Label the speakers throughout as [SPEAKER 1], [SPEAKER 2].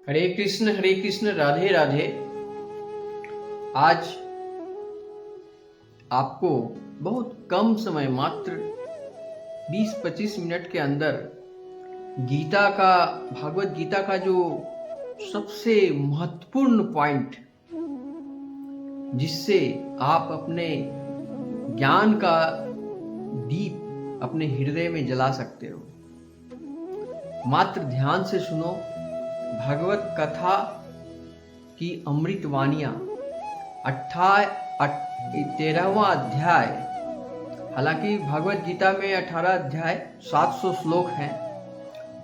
[SPEAKER 1] हरे कृष्ण, राधे राधे। आज आपको बहुत कम समय, मात्र 20-25 मिनट के अंदर भागवत गीता का जो सबसे महत्वपूर्ण पॉइंट, जिससे आप अपने ज्ञान का दीप अपने हृदय में जला सकते हो, मात्र ध्यान से सुनो। भागवत कथा की अमृत वाणियां, 13वां अध्याय। हालांकि भगवत गीता में 18 अध्याय 700 श्लोक हैं।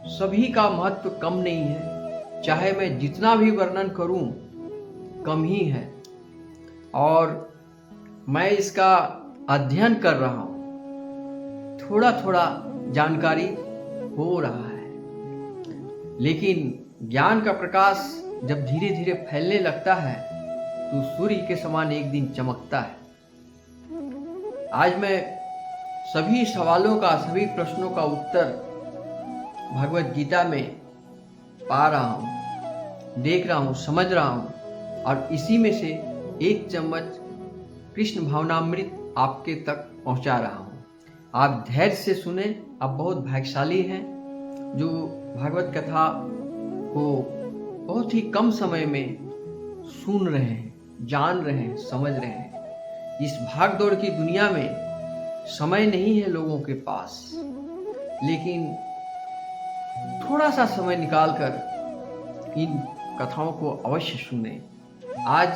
[SPEAKER 1] सभी का महत्व कम नहीं है, चाहे मैं जितना भी वर्णन करूं कम ही है। और मैं इसका अध्ययन कर रहा हूं, थोड़ा थोड़ा जानकारी हो रहा है, लेकिन ज्ञान का प्रकाश जब धीरे धीरे फैलने लगता है तो सूर्य के समान एक दिन चमकता है। आज मैं सभी सवालों का, सभी प्रश्नों का उत्तर भगवत गीता में पा रहा हूं, देख रहा हूं, समझ रहा हूं, और इसी में से एक चम्मच कृष्ण भावनामृत आपके तक पहुंचा रहा हूं। आप धैर्य से सुने। आप बहुत भाग्यशाली हैं जो भागवत कथा को बहुत ही कम समय में सुन रहे हैं, जान रहे हैं, समझ रहे हैं। इस भाग दौड़ की दुनिया में समय नहीं है लोगों के पास, लेकिन थोड़ा सा समय निकालकर इन कथाओं को अवश्य सुने। आज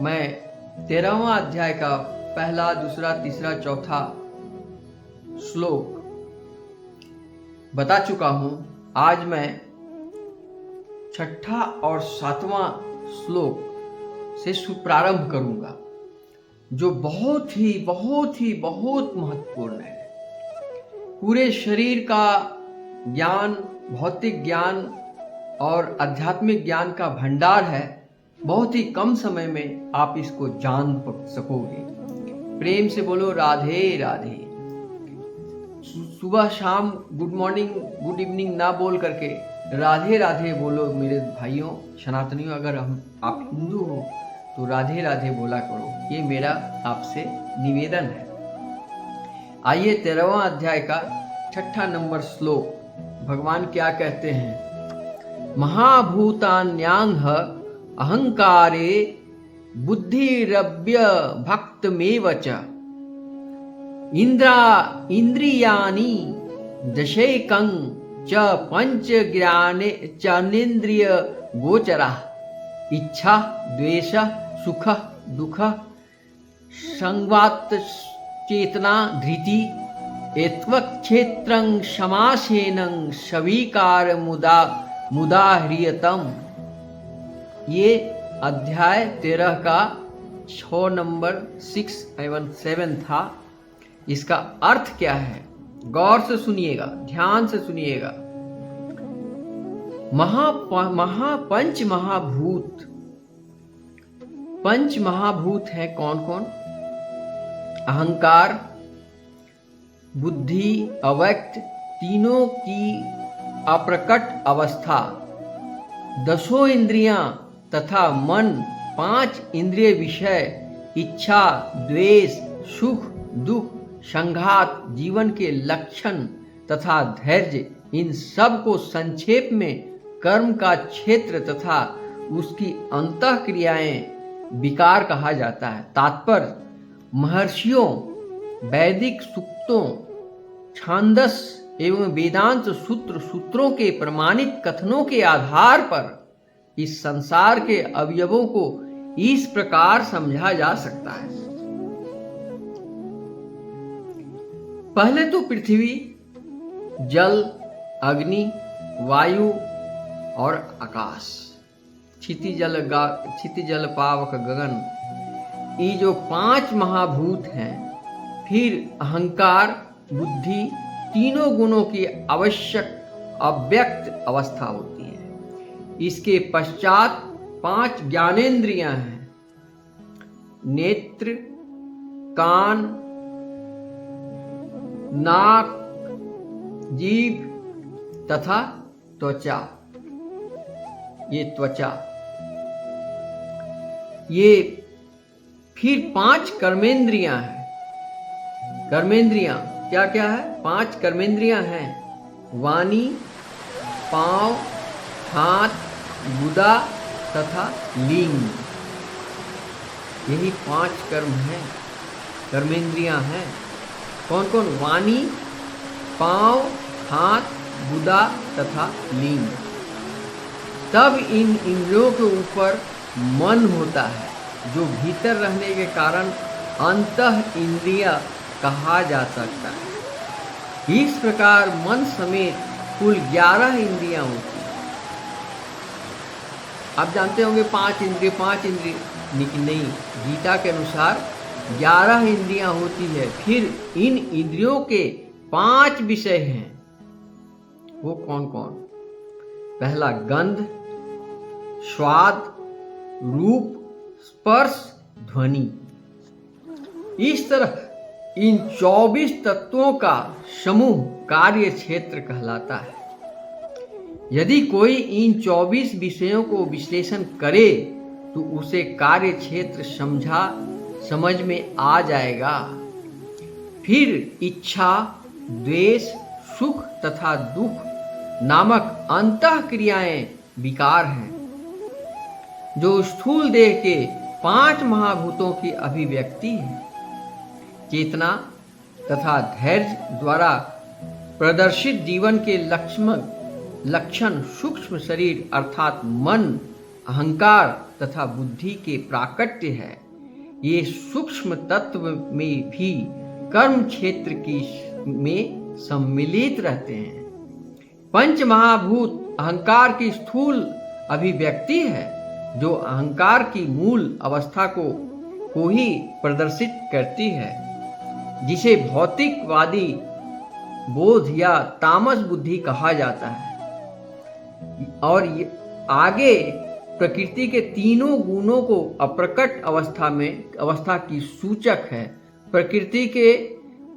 [SPEAKER 1] मैं 13वां अध्याय का पहला, दूसरा, तीसरा, चौथा श्लोक बता चुका हूं। आज मैं छठा और 7वां श्लोक से प्रारंभ करूंगा, जो बहुत महत्वपूर्ण है। पूरे शरीर का ज्ञान, भौतिक ज्ञान और आध्यात्मिक ज्ञान का भंडार है। बहुत ही कम समय में आप इसको जान सकोगे। प्रेम से बोलो राधे राधे। सुबह शाम गुड मॉर्निंग, गुड इवनिंग ना बोल करके राधे राधे बोलो मेरे भाइयों, सनातनियों। अगर आप हिंदू हो तो राधे राधे बोला करो, ये मेरा आपसे निवेदन है। आइए 13वां अध्याय का 6ठा नंबर श्लोक भगवान क्या कहते हैं। महाभूतान्यांग अहंकारे बुद्धिरव्य भक्तमेव च इंद्रियाणि दशैकं च पंच ज्ञानेन्द्रिय गोचरा इच्छा द्वेष सुख दुख संवात चेतना धृति एत्वक्षेत्रं समासेनं स्वीकार मुदाह्रियतम। ये अध्याय 13 का 6 नंबर 6 एवं 7 था। इसका अर्थ क्या है, गौर से सुनिएगा, ध्यान से सुनिएगा। पंच महाभूत है कौन कौन? अहंकार, बुद्धि, अव्यक्त, तीनों की अप्रकट अवस्था, 10 इंद्रियां तथा मन, 5 इंद्रिय विषय, इच्छा, द्वेष, सुख दुख, संघात, जीवन के लक्षण तथा धैर्य, इन सब को संक्षेप में कर्म का क्षेत्र तथा उसकी अंतः क्रियाएं विकार कहा जाता है। तात्पर्य महर्षियों, वैदिक सूक्तों, छांदस एवं वेदांत सूत्रों के प्रमाणित कथनों के आधार पर इस संसार के अवयवों को इस प्रकार समझा जा सकता है। पहले तो पृथ्वी, जल, अग्नि, वायु और आकाश, क्षितिजल पावक गगन, ये जो 5 महाभूत हैं। फिर अहंकार, बुद्धि, तीनों गुणों की आवश्यक अव्यक्त अवस्था होती है। इसके पश्चात 5 ज्ञानेंद्रियां हैं, नेत्र, कान, नाक, जीभ तथा त्वचा। ये त्वचा, ये फिर 5 कर्मेंद्रियां हैं। कर्मेंद्रियां क्या क्या है? 5 कर्मेंद्रियां हैं। वाणी, पांव, हाथ, गुदा तथा लिंग। यही 5 कर्म हैं, कर्मेंद्रियां हैं। कौन कौन? वाणी, पांव, हाथ, गुदा तथा लिंग। तब इन इंद्रियों के ऊपर मन होता है, जो भीतर रहने के कारण अंतः इंद्रिय कहा जा सकता है। इस प्रकार मन समेत कुल 11 इंद्रियां होती हैं। आप जानते होंगे 5 इंद्रिय, लेकिन नहीं, गीता के अनुसार 11 इंद्रियां होती है। फिर इन इंद्रियों के 5 विषय हैं। वो कौन कौन? पहला गंध, स्वाद, रूप, स्पर्श, ध्वनि। इस तरह इन 24 तत्वों का समूह कार्य क्षेत्र कहलाता है। यदि कोई इन 24 विषयों को विश्लेषण करे तो उसे कार्य क्षेत्र समझ में आ जाएगा। फिर इच्छा, द्वेष, सुख तथा दुख नामक अंतः क्रियाएं विकार हैं, जो स्थूल देह के 5 महाभूतों की अभिव्यक्ति है। चेतना तथा धैर्य द्वारा प्रदर्शित जीवन के लक्षण सूक्ष्म शरीर अर्थात मन, अहंकार तथा बुद्धि के प्राकट्य है। ये सूक्ष्म तत्व में भी कर्म क्षेत्र में सम्मिलित रहते हैं। 5 महाभूत अहंकार की स्थूल अभिव्यक्ति है, जो अहंकार की मूल अवस्था को ही प्रदर्शित करती है, जिसे भौतिकवादी बोध या तामस बुद्धि कहा जाता है। और ये आगे प्रकृति के तीनों गुणों को अप्रकट अवस्था की सूचक है। प्रकृति के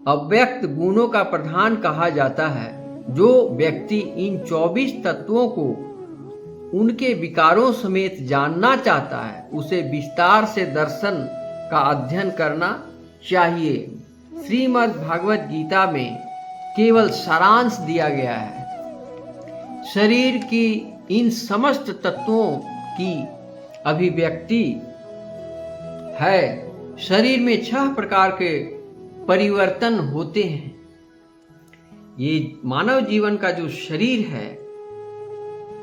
[SPEAKER 1] अव्यक्त गुणों का प्रधान कहा जाता है। जो व्यक्ति इन 24 तत्वों को उनके विकारों समेत जानना चाहता है, उसे विस्तार से दर्शन का अध्ययन करना चाहिए। श्रीमद् भागवत गीता में केवल सारांश दिया गया है। शरीर की इन समस्त तत्वों की अभिव्यक्ति है। शरीर में 6 प्रकार के परिवर्तन होते हैं। ये मानव जीवन का जो शरीर है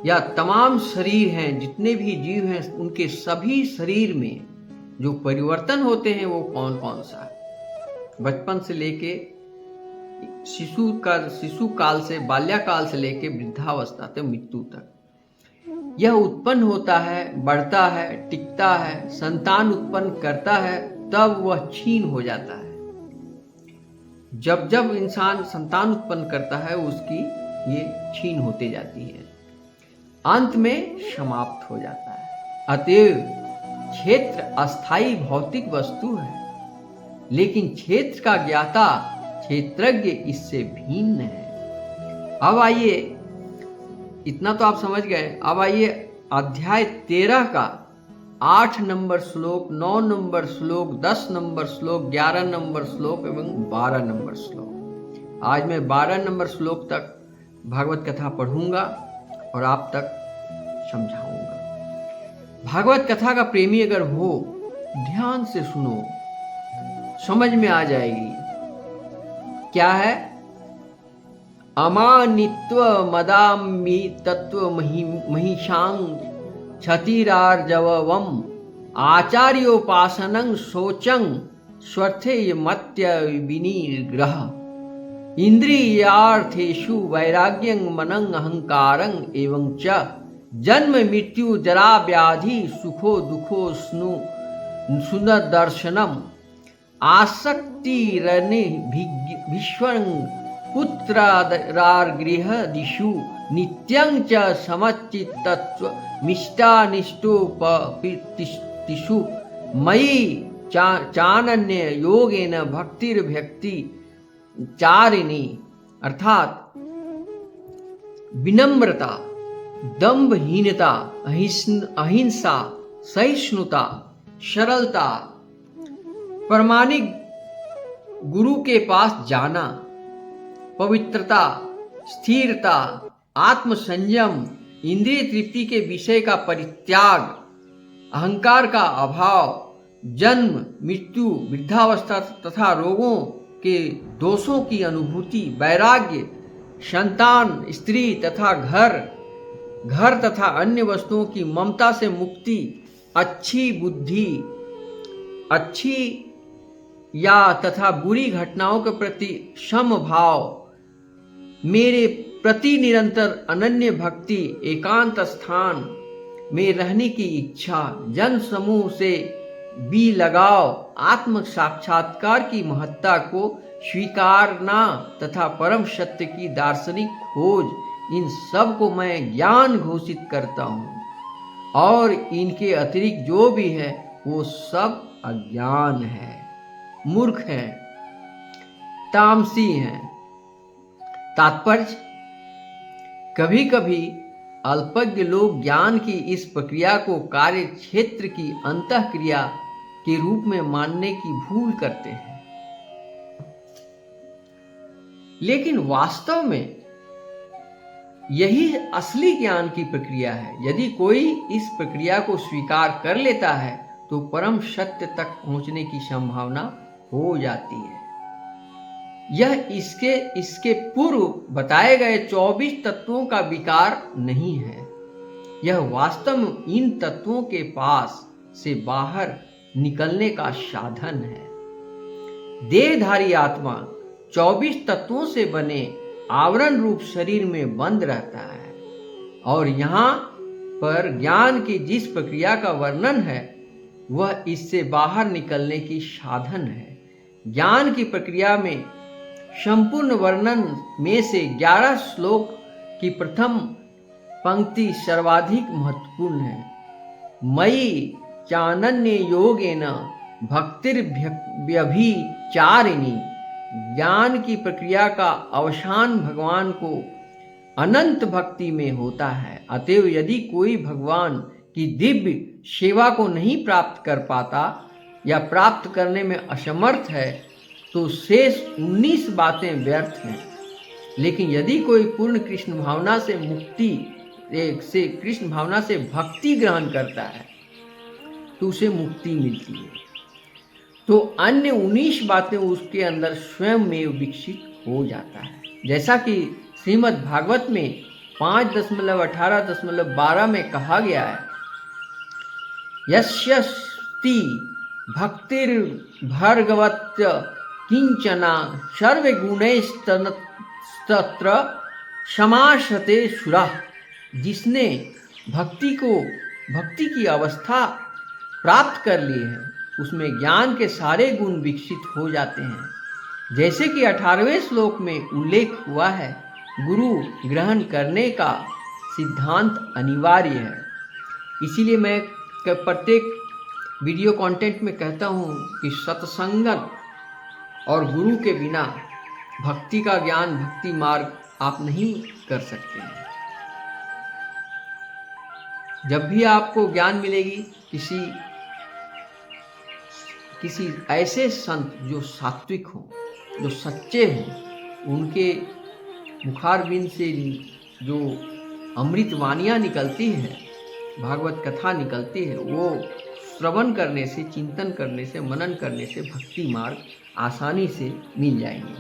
[SPEAKER 1] या तमाम शरीर हैं, जितने भी जीव हैं, उनके सभी शरीर में जो परिवर्तन होते हैं वो कौन कौन सा है? बचपन से लेके शिशु काल से, बाल्याकाल से लेके वृद्धावस्था तक, मृत्यु तक यह उत्पन्न होता है, बढ़ता है, टिकता है, संतान उत्पन्न करता है, तब वह क्षीण हो जाता है। जब जब इंसान संतान उत्पन्न करता है, उसकी ये क्षीण होते जाती है, अंत में समाप्त हो जाता है। अतएव क्षेत्र अस्थायी भौतिक वस्तु है, लेकिन क्षेत्र का ज्ञाता, क्षेत्रज्ञ इससे भिन्न है। अब आइए, इतना तो आप समझ गए। अब आइए अध्याय 13 का 8 नंबर श्लोक, 9 नंबर श्लोक, 10 नंबर श्लोक, 11 नंबर श्लोक एवं 12 नंबर श्लोक। आज मैं 12 नंबर श्लोक तक भागवत कथा पढ़ूंगा और आप तक समझाऊंगा। भागवत कथा का प्रेमी अगर हो, ध्यान से सुनो, समझ में आ जाएगी। क्या है? अमानित्व मदामि तत्व महिषांग क्षतिरार्जवम आचार्योपासनं शोचं स्वर्थे मत्य विनिग्रह इंद्रियार्थेषु वैराग्यं मनं अहंकारं एवं च जन्म मृत्यु जरा व्याधि सुखो दुखो सुनदर्शनम आसक्तिरनि विश्वं पुत्रार्गृह दिशु नित्यं च समचित्तत्व मिष्टानिष्टोपतिषु मयि चानन्य योगेन भक्तिर्भक्ति चारिणी, अर्थात विनम्रता, दंभहीनता, अहिंसा, सहिष्णुता, सरलता, प्रामाणिक गुरु के पास जाना, पवित्रता, स्थिरता, आत्मसंयम, इंद्रिय तृप्ति के विषय का परित्याग, अहंकार का अभाव, जन्म, मृत्यु, वृद्धावस्था तथा रोगों के दोषों की अनुभूति, वैराग्य, संतान, स्त्री तथा घर तथा अन्य वस्तुओं की ममता से मुक्ति, अच्छी बुद्धि, अच्छी या तथा बुरी घटनाओं के प्रति समभाव, मेरे प्रति निरंतर अनन्य भक्ति, एकांत स्थान में रहने की इच्छा, जन समूह से भी लगाव, आत्म साक्षात्कार की महत्ता को स्वीकारना तथा परम सत्य की दार्शनिक खोज, इन सब को मैं ज्ञान घोषित करता हूँ और इनके अतिरिक्त जो भी है वो सब अज्ञान है, मूर्ख है, तामसी है। तात्पर्य, कभी कभी अल्पज्ञ लोग ज्ञान की इस प्रक्रिया को कार्य क्षेत्र की अंतःक्रिया के रूप में मानने की भूल करते हैं, लेकिन वास्तव में यही असली ज्ञान की प्रक्रिया है। यदि कोई इस प्रक्रिया को स्वीकार कर लेता है तो परम सत्य तक पहुंचने की संभावना हो जाती है। यह इसके पूर्व बताए गए 24 तत्वों का विकार नहीं है, यह वास्तव में इन तत्वों के पास से बाहर निकलने का साधन है। देहधारी आत्मा 24 तत्वों से बने आवरण रूप शरीर में बंद रहता है और यहाँ पर ज्ञान की जिस प्रक्रिया का वर्णन है वह इससे बाहर निकलने की साधन है। ज्ञान की प्रक्रिया में संपूर्ण वर्णन में से 11 श्लोक की प्रथम पंक्ति सर्वाधिक महत्वपूर्ण है। मयि चानन्य योगेन भक्तिर्व्यभिचारिणी। ज्ञान की प्रक्रिया का अवसान भगवान को अनंत भक्ति में होता है। अतएव यदि कोई भगवान की दिव्य सेवा को नहीं प्राप्त कर पाता या प्राप्त करने में असमर्थ है तो शेष 19 बातें व्यर्थ हैं। लेकिन यदि कोई पूर्ण कृष्ण भावना से कृष्ण भावना से भक्ति ग्रहण करता है तो उसे मुक्ति मिलती है, तो अन्य 19 बातें उसके अंदर स्वयं में विकसित हो जाता है। जैसा कि श्रीमद् भागवत में 5.18.12 में कहा गया है, यस्यस्ति भक्तिर्भर्गवत्य किंचना सर्वगुणैस्तत्र समाशते सुरा। जिसने भक्ति की अवस्था प्राप्त कर ली है उसमें ज्ञान के सारे गुण विकसित हो जाते हैं। जैसे कि 18वें श्लोक में उल्लेख हुआ है, गुरु ग्रहण करने का सिद्धांत अनिवार्य है। इसीलिए मैं प्रत्येक वीडियो कंटेंट में कहता हूँ कि सत्संगत और गुरु के बिना भक्ति का ज्ञान, भक्ति मार्ग आप नहीं कर सकते हैं। जब भी आपको ज्ञान मिलेगी किसी ऐसे संत जो सात्विक हो, जो सच्चे हों, उनके मुखारबिंद से जो अमृत वाणियाँ निकलती है, भागवत कथा निकलती है, वो श्रवण करने से, चिंतन करने से, मनन करने से भक्ति मार्ग आसानी से मिल जाएंगे।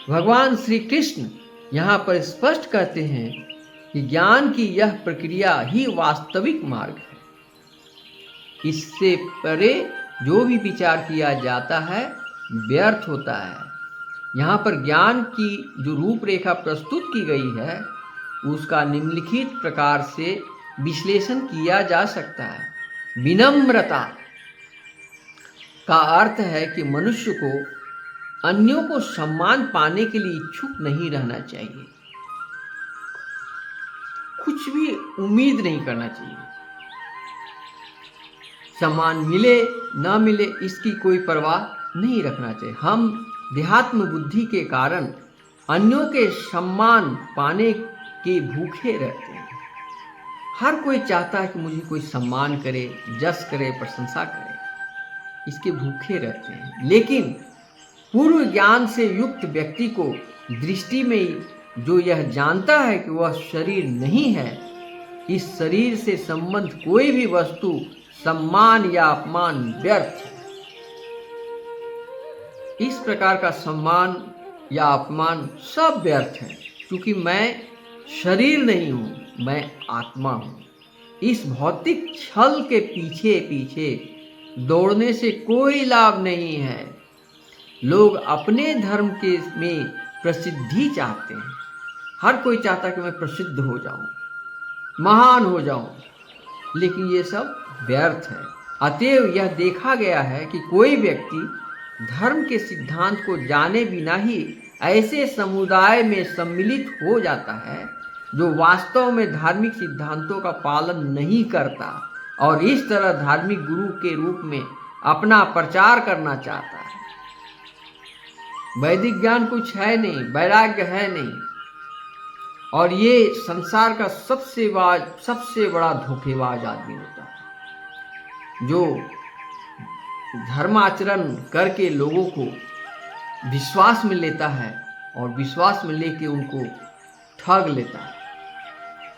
[SPEAKER 1] भगवान श्री कृष्ण यहाँ पर स्पष्ट कहते हैं कि ज्ञान की यह प्रक्रिया ही वास्तविक मार्ग है। इससे परे जो भी विचार किया जाता है व्यर्थ होता है। यहाँ पर ज्ञान की जो रूपरेखा प्रस्तुत की गई है उसका निम्नलिखित प्रकार से विश्लेषण किया जा सकता है। विनम्रता का अर्थ है कि मनुष्य को अन्यों को सम्मान पाने के लिए इच्छुक नहीं रहना चाहिए, कुछ भी उम्मीद नहीं करना चाहिए। सम्मान मिले न मिले इसकी कोई परवाह नहीं रखना चाहिए। हम देहात्म बुद्धि के कारण अन्यों के सम्मान पाने के भूखे रहते हैं। हर कोई चाहता है कि मुझे कोई सम्मान करे, जस करे, प्रशंसा करे, इसके भूखे रहते हैं। लेकिन पूर्व ज्ञान से युक्त व्यक्ति को दृष्टि में जो यह जानता है कि वह शरीर नहीं है, इस शरीर से संबंध कोई भी वस्तु, सम्मान या अपमान व्यर्थ है। इस प्रकार का सम्मान या अपमान सब व्यर्थ है, क्योंकि मैं शरीर नहीं हूं, मैं आत्मा हूं। इस भौतिक छल के पीछे पीछे दौड़ने से कोई लाभ नहीं है। लोग अपने धर्म के में प्रसिद्धि चाहते हैं। हर कोई चाहता है कि मैं प्रसिद्ध हो जाऊं, महान हो जाऊं, लेकिन ये सब व्यर्थ है। अतएव यह देखा गया है कि कोई व्यक्ति धर्म के सिद्धांत को जाने बिना ही ऐसे समुदाय में सम्मिलित हो जाता है जो वास्तव में धार्मिक सिद्धांतों का पालन नहीं करता और इस तरह धार्मिक गुरु के रूप में अपना प्रचार करना चाहता है। वैदिक ज्ञान कुछ है नहीं, वैराग्य है नहीं, और ये संसार का सबसे बड़ा धोखेबाज आदमी होता है जो धर्माचरण करके लोगों को विश्वास में लेता है और विश्वास में लेके उनको ठग लेता है।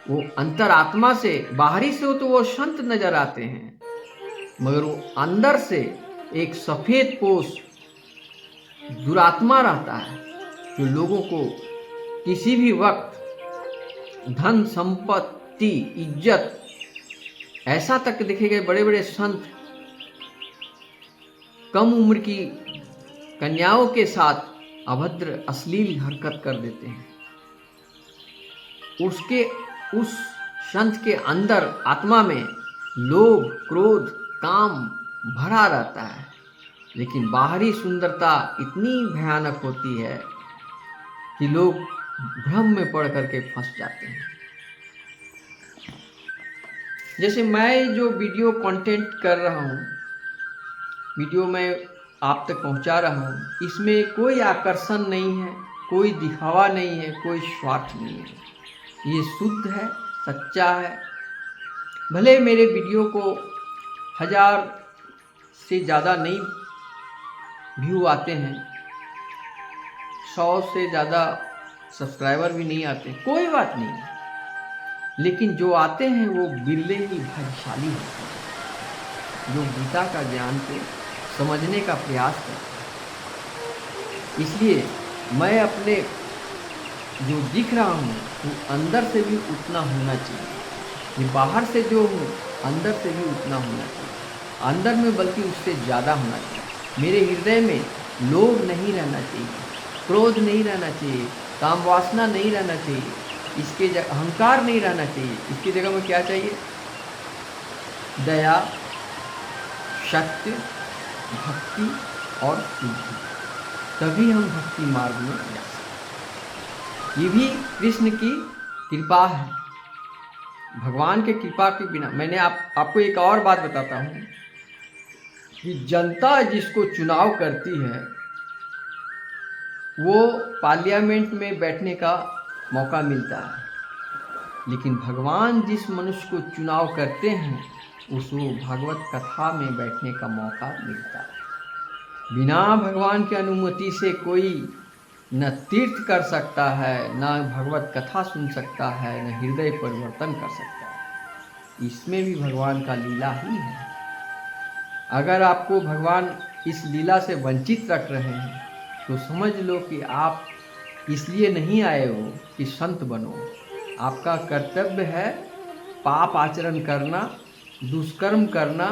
[SPEAKER 1] वो अंतरात्मा से, बाहरी से हो तो वो संत नजर आते हैं, मगर वो अंदर से एक सफेद पोश दुरात्मा रहता है जो लोगों को किसी भी वक्त धन संपत्ति इज्जत, ऐसा तक देखे गए बड़े बड़े संत कम उम्र की कन्याओं के साथ अभद्र अश्लील हरकत कर देते हैं। उस संत के अंदर आत्मा में लोभ, क्रोध, काम भरा रहता है, लेकिन बाहरी सुंदरता इतनी भयानक होती है कि लोग भ्रम में पड़ करके फंस जाते हैं। जैसे मैं जो वीडियो कंटेंट कर रहा हूँ, वीडियो मैं आप तक पहुँचा रहा हूँ, इसमें कोई आकर्षण नहीं है, कोई दिखावा नहीं है, कोई स्वार्थ नहीं है। ये शुद्ध है, सच्चा है। भले मेरे वीडियो को 1000 से ज़्यादा नहीं व्यू आते हैं, 100 से ज़्यादा सब्सक्राइबर भी नहीं आते, कोई बात नहीं, लेकिन जो आते हैं वो बिरले ही भाग्यशाली होते हैं जो गीता का ज्ञान को समझने का प्रयास करते हैं। इसलिए मैं अपने जो दिख रहा हूँ वो अंदर से भी उतना होना चाहिए, ये बाहर से जो हूँ अंदर से भी उतना होना चाहिए, अंदर में बल्कि उससे ज़्यादा होना चाहिए। मेरे हृदय में लोभ नहीं रहना चाहिए, क्रोध नहीं रहना चाहिए, काम वासना नहीं रहना चाहिए, इसके अहंकार नहीं रहना चाहिए। इसकी जगह में क्या चाहिए? दया, सत्य, भक्ति और शुद्धि। तभी हम भक्ति मार्ग में जा सकते। ये भी कृष्ण की कृपा है, भगवान के कृपा के बिना। मैंने आपको एक और बात बताता हूँ कि जनता जिसको चुनाव करती है वो पार्लियामेंट में बैठने का मौका मिलता है, लेकिन भगवान जिस मनुष्य को चुनाव करते हैं उसको भगवत कथा में बैठने का मौका मिलता है। बिना भगवान की अनुमति से कोई न तीर्थ कर सकता है, न भगवत कथा सुन सकता है, न हृदय परिवर्तन कर सकता है। इसमें भी भगवान का लीला ही है। अगर आपको भगवान इस लीला से वंचित रख रहे हैं तो समझ लो कि आप इसलिए नहीं आए हो कि संत बनो। आपका कर्तव्य है पाप आचरण करना, दुष्कर्म करना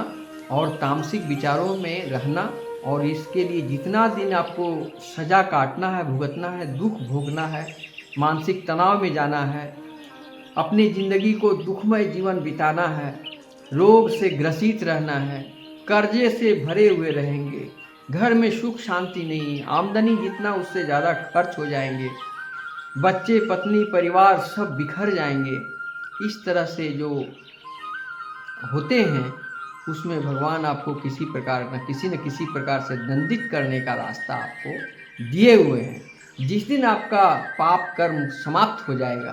[SPEAKER 1] और तामसिक विचारों में रहना, और इसके लिए जितना दिन आपको सजा काटना है, भुगतना है, दुख भोगना है, मानसिक तनाव में जाना है, अपनी जिंदगी को दुखमय जीवन बिताना है, रोग से ग्रसित रहना है, कर्जे से भरे हुए रहेंगे, घर में सुख शांति नहीं, आमदनी जितना उससे ज़्यादा खर्च हो जाएंगे, बच्चे पत्नी परिवार सब बिखर जाएंगे। इस तरह से जो होते हैं उसमें भगवान आपको किसी न किसी प्रकार से दंडित करने का रास्ता आपको दिए हुए हैं। जिस दिन आपका पाप कर्म समाप्त हो जाएगा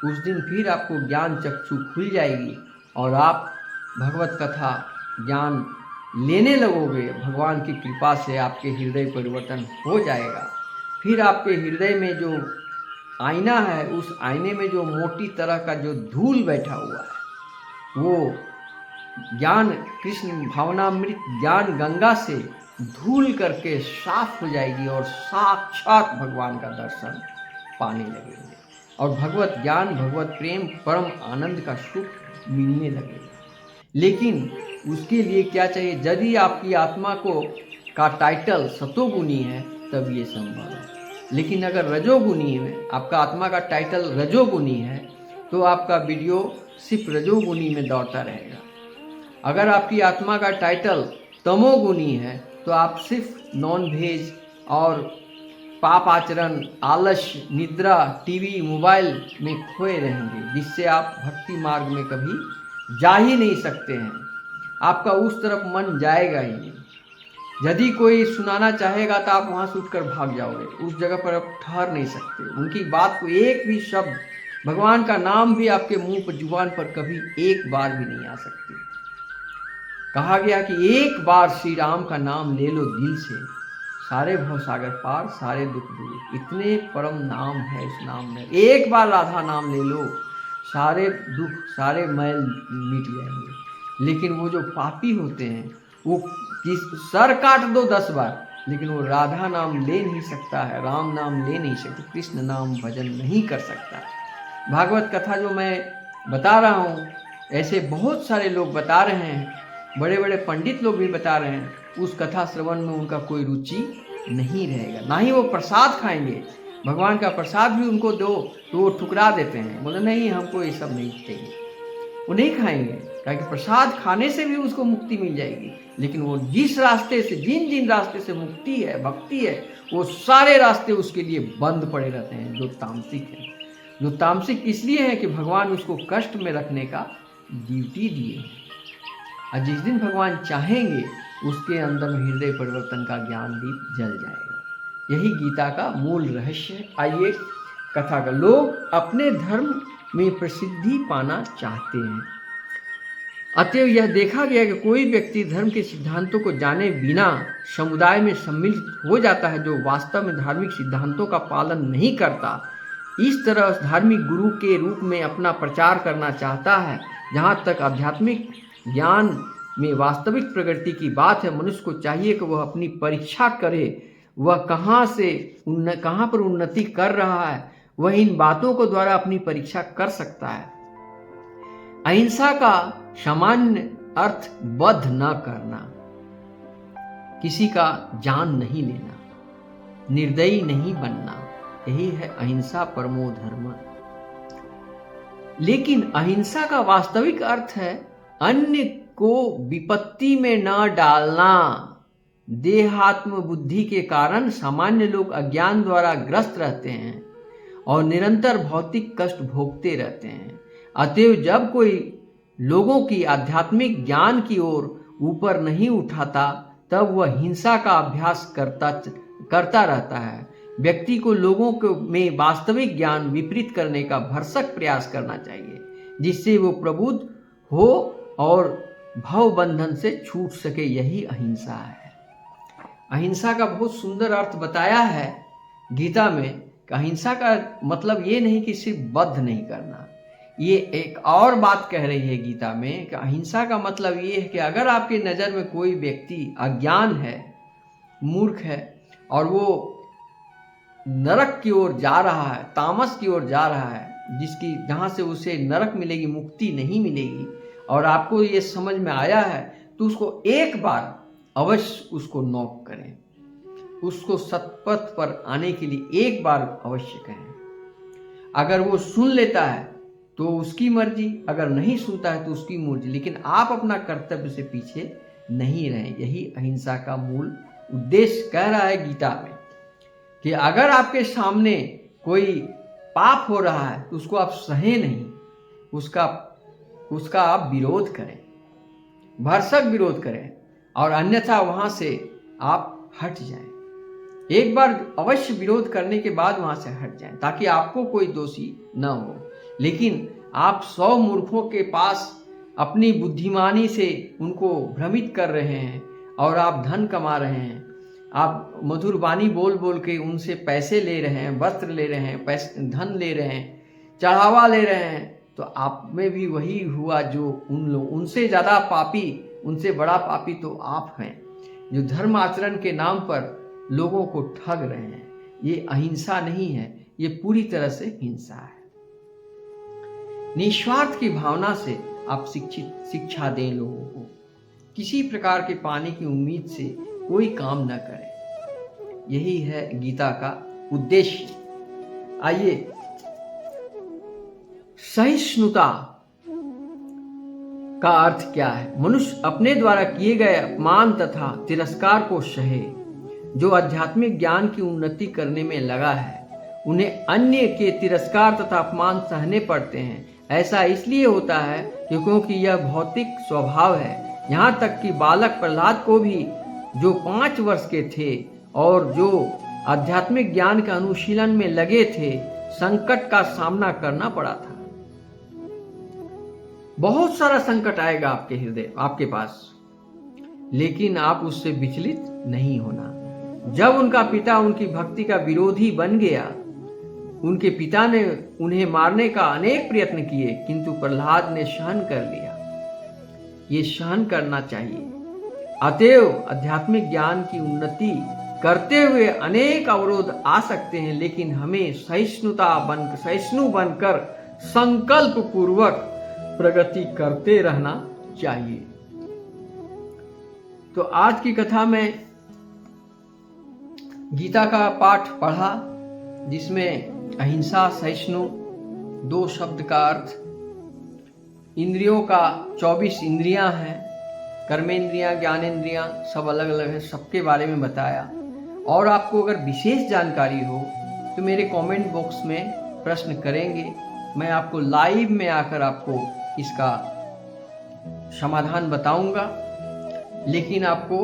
[SPEAKER 1] उस दिन फिर आपको ज्ञान चक्षु खुल जाएगी और आप भगवत कथा ज्ञान लेने लगोगे। भगवान की कृपा से आपके हृदय परिवर्तन हो जाएगा। फिर आपके हृदय में जो आईना है, उस आईने में जो मोटी तरह का जो धूल बैठा हुआ है, वो ज्ञान कृष्ण भावनामृत ज्ञान गंगा से धूल करके साफ हो जाएगी और साक्षात भगवान का दर्शन पाने लगेंगे और भगवत ज्ञान, भगवत प्रेम, परम आनंद का सुख मिलने लगेगा। लेकिन उसके लिए क्या चाहिए? यदि आपकी आत्मा का टाइटल सतोगुनी है तब ये संभव है। लेकिन अगर रजोगुनी है, आपका आत्मा का टाइटल रजोगुनी है, तो आपका वीडियो सिर्फ रजोगुनी में दौड़ता रहेगा। अगर आपकी आत्मा का टाइटल तमोगुनी है तो आप सिर्फ नॉन वेज और पाप आचरण, आलस्य, निद्रा, टीवी, मोबाइल में खोए रहेंगे, जिससे आप भक्ति मार्ग में कभी जा ही नहीं सकते हैं। आपका उस तरफ मन जाएगा ही नहीं। यदि कोई सुनाना चाहेगा तो आप वहाँ से उठकर भाग जाओगे, उस जगह पर आप ठहर नहीं सकते। उनकी बात को एक भी शब्द, भगवान का नाम भी आपके मुंह पर, जुबान पर कभी एक बार भी नहीं आ सकती। कहा गया कि एक बार श्री राम का नाम ले लो दिल से, सारे भवसागर पार, सारे दुख दूर। इतने परम नाम है इस नाम में। एक बार राधा नाम ले लो, सारे दुख, सारे मैल मिट जाएंगे। लेकिन वो जो पापी होते हैं, वो सर काट दो 10 बार, लेकिन वो राधा नाम ले नहीं सकता है, राम नाम ले नहीं सकता, कृष्ण नाम भजन नहीं कर सकता। भागवत कथा जो मैं बता रहा हूँ, ऐसे बहुत सारे लोग बता रहे हैं, बड़े बड़े पंडित लोग भी बता रहे हैं। उस कथा श्रवण में उनका कोई रुचि नहीं रहेगा, ना ही वो प्रसाद खाएंगे। भगवान का प्रसाद भी उनको दो तो वो ठुकरा देते हैं, बोले नहीं हमको ये सब नहीं चाहिए, वो नहीं खाएंगे। क्योंकि प्रसाद खाने से भी उसको मुक्ति मिल जाएगी, लेकिन वो जिस रास्ते से, जिन जिन रास्ते से मुक्ति है, भक्ति है, वो सारे रास्ते उसके लिए बंद पड़े रहते हैं, जो तामसिक है। जो तामसिक इसलिए है कि भगवान उसको कष्ट में रखने का ड्यूटी दिए हैं, और जिस दिन भगवान चाहेंगे उसके अंदर में हृदय परिवर्तन का ज्ञान दीप जल जाएगा। यही गीता का मूल रहस्य है। आइए कथा का। लोग अपने धर्म में प्रसिद्धि पाना चाहते हैं, अतएव यह देखा गया कि कोई व्यक्ति धर्म के सिद्धांतों को जाने बिना समुदाय में सम्मिलित हो जाता है जो वास्तव में धार्मिक सिद्धांतों का पालन नहीं करता। इस तरह धार्मिक गुरु के रूप में अपना प्रचार करना चाहता है। जहाँ तक आध्यात्मिक ज्ञान में वास्तविक प्रगति की बात है, मनुष्य को चाहिए कि वह अपनी परीक्षा करे, वह कहाँ पर उन्नति कर रहा है, वह इन बातों को द्वारा अपनी परीक्षा कर सकता है। अहिंसा का सामान्य अर्थ वध न करना, किसी का जान नहीं लेना, निर्दयी नहीं बनना, यही है अहिंसा परमो धर्म। लेकिन अहिंसा का वास्तविक अर्थ है अन्य को विपत्ति में न डालना। देहात्म बुद्धि के कारण सामान्य लोग अज्ञान द्वारा ग्रस्त रहते हैं और निरंतर भौतिक कष्ट भोगते रहते हैं। अतएव जब कोई लोगों की आध्यात्मिक ज्ञान की ओर ऊपर नहीं उठाता, तब वह हिंसा का अभ्यास करता रहता है। व्यक्ति को लोगों में वास्तविक ज्ञान विपरीत करने का भरसक प्रयास करना चाहिए, जिससे वो प्रबुद्ध हो और भव बंधन से छूट सके। यही अहिंसा है। अहिंसा का बहुत सुंदर अर्थ बताया है गीता में। अहिंसा का मतलब ये नहीं कि सिर्फ वध नहीं करना। ये एक और बात कह रही है गीता में कि अहिंसा का मतलब ये है कि अगर आपके नज़र में कोई व्यक्ति अज्ञान है, मूर्ख है, और वो नरक की ओर जा रहा है, तामस की ओर जा रहा है, जहाँ से उसे नरक मिलेगी, मुक्ति नहीं मिलेगी, और आपको ये समझ में आया है, तो उसको एक बार अवश्य उसको नॉक करें, उसको सतपथ पर आने के लिए एक बार अवश्य कहें। अगर वो सुन लेता है तो उसकी मर्जी, अगर नहीं सुनता है तो उसकी मर्जी, लेकिन आप अपना कर्तव्य से पीछे नहीं रहें। यही अहिंसा का मूल उद्देश्य कह रहा है गीता में कि अगर आपके सामने कोई पाप हो रहा है तो उसको आप सहे नहीं, उसका आप विरोध करें, भरसक विरोध करें, और अन्यथा वहां से आप हट जाएं। एक बार अवश्य विरोध करने के बाद वहां से हट जाएं, ताकि आपको कोई दोषी न हो। लेकिन आप 100 मूर्खों के पास अपनी बुद्धिमानी से उनको भ्रमित कर रहे हैं और आप धन कमा रहे हैं। आप मधुर वाणी बोल बोल के उनसे पैसे ले रहे हैं, वस्त्र ले रहे हैं, पैसे धन ले रहे हैं, चढ़ावा ले रहे हैं। तो आप में भी वही हुआ जो उन लोग, उनसे ज़्यादा पापी, उनसे बड़ा पापी तो आप हैं जो धर्म आचरण के नाम पर लोगों को ठग रहे हैं। ये अहिंसा नहीं है, ये पूरी तरह से हिंसा है। निस्वार्थ की भावना से आप शिक्षा दें लोगों को। किसी प्रकार के पाने की उम्मीद से कोई काम न करें। यही है गीता का उद्देश्य। आइए, सहिष्णुता का अर्थ क्या है? मनुष्य अपने द्वारा किए गए अपमान तथा तिरस्कार को सहे। जो आध्यात्मिक ज्ञान की उन्नति करने में लगा है, उन्हें अन्य के तिरस्कार तथा अपमान सहने पड़ते हैं। ऐसा इसलिए होता है क्योंकि यह भौतिक स्वभाव है। यहाँ तक कि बालक प्रहलाद को भी, जो 5 वर्ष के थे और जो आध्यात्मिक ज्ञान के अनुशीलन में लगे थे, संकट का सामना करना पड़ा था। बहुत सारा संकट आएगा आपके हृदय, आपके पास, लेकिन आप उससे विचलित नहीं होना। जब उनका पिता उनकी भक्ति का विरोधी बन गया, उनके पिता ने उन्हें मारने का अनेक प्रयत्न किए, किंतु प्रहलाद ने सहन कर लिया। ये सहन करना चाहिए। अतएव आध्यात्मिक ज्ञान की उन्नति करते हुए अनेक अवरोध आ सकते हैं, लेकिन हमें सहिष्णु बनकर संकल्प पूर्वक प्रगति करते रहना चाहिए। तो आज की कथा में गीता का पाठ पढ़ा, जिसमें अहिंसा, सहिष्णु, 2 शब्द का अर्थ। इंद्रियों का 24 इंद्रियां हैं, कर्मेंद्रियां, ज्ञानेंद्रियां, सब अलग अलग है, सबके बारे में बताया। और आपको अगर विशेष जानकारी हो तो मेरे कमेंट बॉक्स में प्रश्न करेंगे, मैं आपको लाइव में आकर आपको इसका समाधान बताऊंगा। लेकिन आपको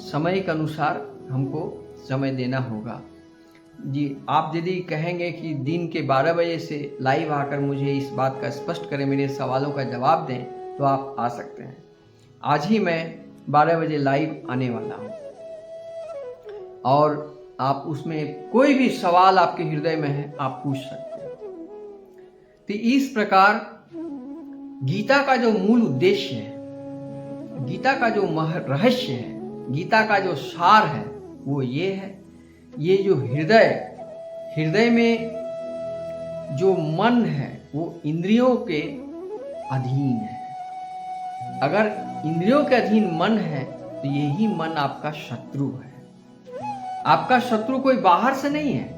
[SPEAKER 1] समय के अनुसार हमको समय देना होगा जी। आप यदि कहेंगे कि दिन के 12 बजे से लाइव आकर मुझे इस बात का स्पष्ट करें, मेरे सवालों का जवाब दें, तो आप आ सकते हैं। आज ही मैं 12 बजे लाइव आने वाला हूं और आप उसमें कोई भी सवाल आपके हृदय में है, आप पूछ सकते हैं। तो इस प्रकार गीता का जो मूल उद्देश्य है, गीता का जो रहस्य है, गीता का जो सार है, वो ये है। ये जो हृदय में जो मन है, वो इंद्रियों के अधीन है। अगर इंद्रियों के अधीन मन है तो यही मन आपका शत्रु है। आपका शत्रु कोई बाहर से नहीं है,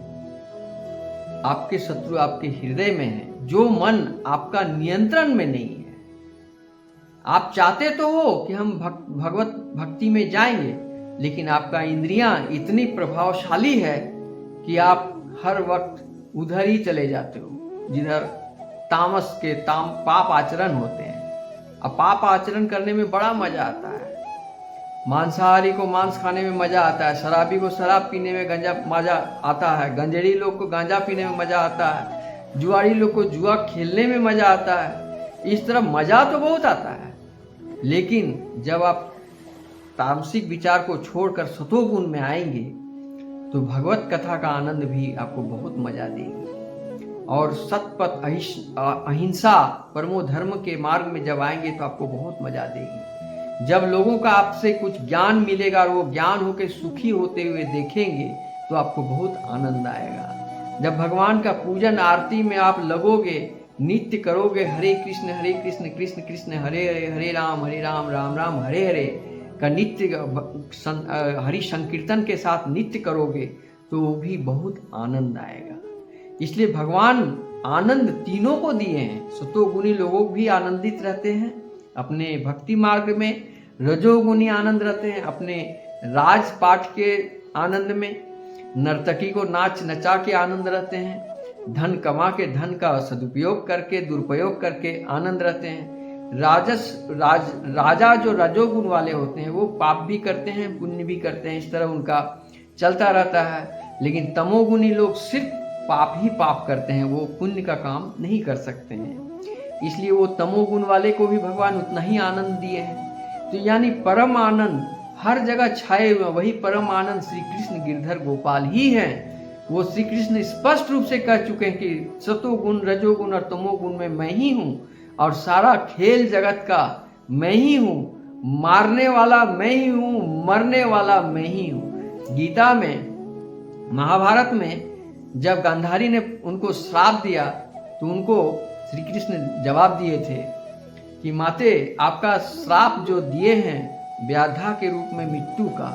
[SPEAKER 1] आपके शत्रु आपके हृदय में है, जो मन आपका नियंत्रण में नहीं है। आप चाहते तो हो कि हम भगवत भक्ति में जाएंगे, लेकिन आपका इंद्रियां इतनी प्रभावशाली है कि आप हर वक्त उधर ही चले जाते हो जिधर तामस के पाप आचरण होते हैं। अब पाप आचरण करने में बड़ा मजा आता है। मांसाहारी को मांस खाने में मजा आता है, शराबी को शराब पीने में मजा आता है, गंजेड़ी लोग को गांजा पीने में मजा आता है, जुआरी लोग को जुआ खेलने में मजा आता है। इस तरह मजा तो बहुत आता है, लेकिन जब आप तामसिक विचार को छोड़कर सतोगुण में आएंगे तो भगवत कथा का आनंद भी आपको बहुत मजा देगी। और सतपथ अहिंसा परमो धर्म के मार्ग में जब आएंगे तो आपको बहुत मजा देगी। जब लोगों का आपसे कुछ ज्ञान मिलेगा और वो ज्ञान होकर सुखी होते हुए देखेंगे तो आपको बहुत आनंद आएगा। जब भगवान का पूजन आरती में आप लगोगे, नित्य करोगे, हरे कृष्ण कृष्ण कृष्ण हरे हरे, हरे राम राम राम हरे हरे का नित्य हरि संकीर्तन के साथ नित्य करोगे तो भी बहुत आनंद आएगा। इसलिए भगवान आनंद तीनों को दिए हैं। सतोगुणी लोग भी आनंदित रहते हैं अपने भक्ति मार्ग में, रजोगुणी आनंद रहते हैं अपने राजपाठ के आनंद में, नर्तकी को नाच नचा के आनंद रहते हैं, धन कमा के धन का सदुपयोग करके दुरुपयोग करके आनंद रहते हैं। राजा जो रजोगुण वाले होते हैं वो पाप भी करते हैं, पुण्य भी करते हैं, इस तरह उनका चलता रहता है। लेकिन तमोगुणी लोग सिर्फ पाप ही पाप करते हैं, वो पुण्य का काम नहीं कर सकते हैं। इसलिए वो तमोगुण वाले को भी भगवान उतना ही आनंद दिए हैं। तो यानी परम आनंद हर जगह छाए हुए वही परम आनंद श्री कृष्ण गिरधर गोपाल ही हैं। वो श्री कृष्ण स्पष्ट रूप से कह चुके हैं कि सतोगुण, रजोगुण और तमोगुण में मैं ही हूँ और सारा खेल जगत का मैं ही हूँ, मारने वाला मैं ही हूँ, मरने वाला मैं ही हूँ। गीता में, महाभारत में जब गांधारी ने उनको श्राप दिया तो उनको श्री कृष्ण जवाब दिए थे कि माते, आपका श्राप जो दिए हैं व्याधा के रूप में मृत्यु का,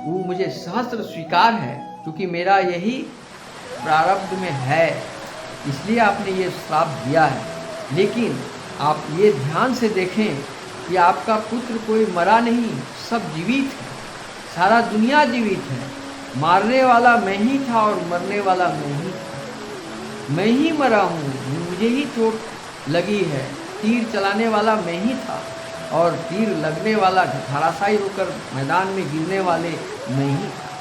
[SPEAKER 1] वो मुझे सहस्त्र स्वीकार है, क्योंकि मेरा यही प्रारब्ध में है, इसलिए आपने ये श्राप दिया है। लेकिन आप ये ध्यान से देखें कि आपका पुत्र कोई मरा नहीं, सब जीवित है, सारा दुनिया जीवित है। मारने वाला मैं ही था और मरने वाला मैं ही था, मैं ही मरा हूँ, मुझे ही चोट लगी है, तीर चलाने वाला मैं ही था और तीर लगने वाला, धराशायी होकर मैदान में गिरने वाले मैं ही था।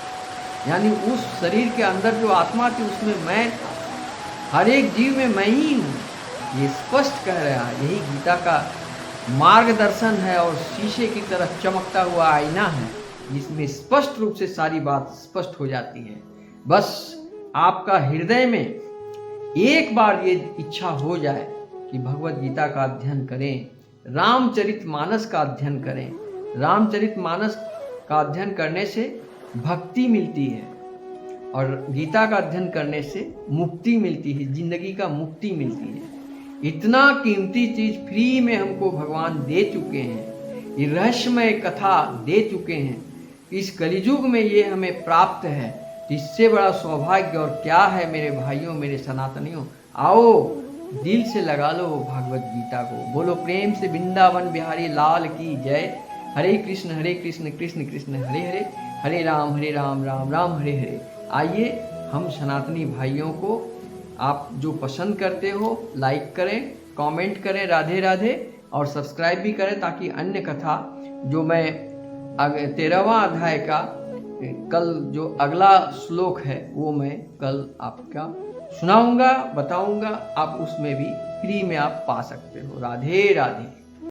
[SPEAKER 1] यानी उस शरीर के अंदर जो आत्मा थी उसमें मैं था, हर एक जीव में मैं ही हूँ, ये स्पष्ट कह रहा है। यही गीता का मार्गदर्शन है और शीशे की तरह चमकता हुआ आईना है, जिसमें स्पष्ट रूप से सारी बात स्पष्ट हो जाती है। बस आपका हृदय में एक बार ये इच्छा हो जाए कि भगवत गीता का अध्ययन करें, रामचरितमानस का अध्ययन करें। रामचरितमानस का अध्ययन करने से भक्ति मिलती है और गीता का अध्ययन करने से मुक्ति मिलती है, जिंदगी का मुक्ति मिलती है। इतना कीमती चीज फ्री में हमको भगवान दे चुके हैं, ये रहस्यमय कथा दे चुके हैं, इस कलियुग में ये हमें प्राप्त है। इससे बड़ा सौभाग्य और क्या है मेरे भाइयों, मेरे सनातनियों। आओ दिल से लगा लो भागवत गीता को, बोलो प्रेम से वृंदावन बिहारी लाल की जय। हरे कृष्ण कृष्ण कृष्ण हरे हरे, हरे राम राम राम हरे हरे। आइए हम सनातनी भाइयों को आप जो पसंद करते हो लाइक करें, कमेंट करें राधे राधे, और सब्सक्राइब भी करें ताकि अन्य कथा जो मैं 13वां अध्याय का कल जो अगला श्लोक है वो मैं कल आपका सुनाऊंगा, बताऊंगा, आप उसमें भी फ्री में आप पा सकते हो। राधे राधे।